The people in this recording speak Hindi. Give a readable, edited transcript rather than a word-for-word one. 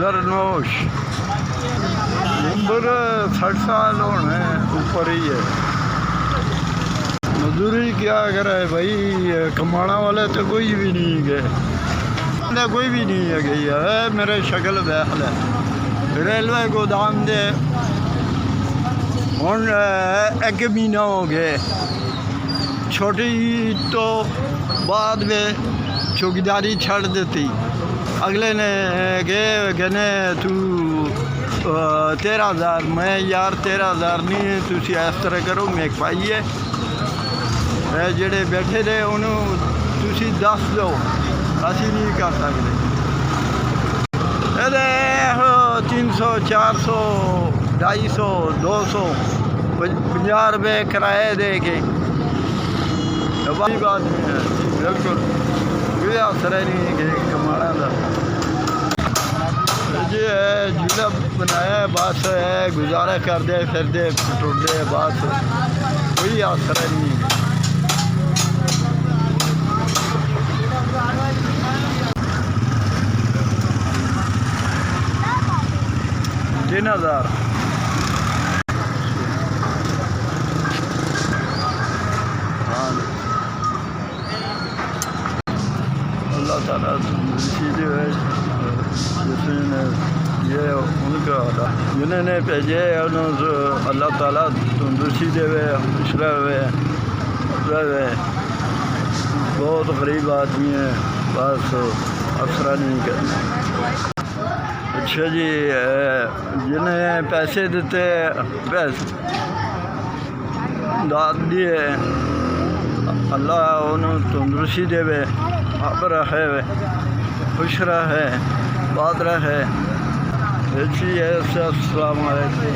जरनोश उम्र 60 साल होने ऊपर ही है। मजदूरी क्या करे भाई, कमाना वाले तो कोई भी नहीं गए, कोई भी नहीं है गई है। मेरे शक्ल बहल है रेलवे गोदाम दे हूँ 1 महीना हो गए। छोटी तो बाद में चौकीदारी छड़ देती, अगले ने कहने तू 13,000। मैं यार 13,000 नहीं, तुम इस तरह करो मेक पाइए जेड़े बैठे थे उन्होंने तुम दस दो, असी नहीं कर सकते। 300 400 250 200 50 रुपये किराए दे के बड़ी बात नहीं है। बिल्कुल कोई असर नहीं है कमाना का। जी है जिला बनाया बस है, गुजारा कर दे फिर दे टुटते बस, कोई असर नहीं है। 3,000 अल्लाह ताला सीधे है जिसने ये उनका जिन्होंने भेजे उन्होंने अल्लाह ताला तंदुरुस्ती देवे, खुश रहे। बहुत गरीब आदमी है, बस असरा नहीं करना। अच्छा जी, जिन्हें पैसे देते पैसे दाद दिए, अल्लाह उन्होंने तंदुरुस्ती देवे, आप रहे खुश रहे बात रहे। ऐसी है। अस्सलाम वालेकुम।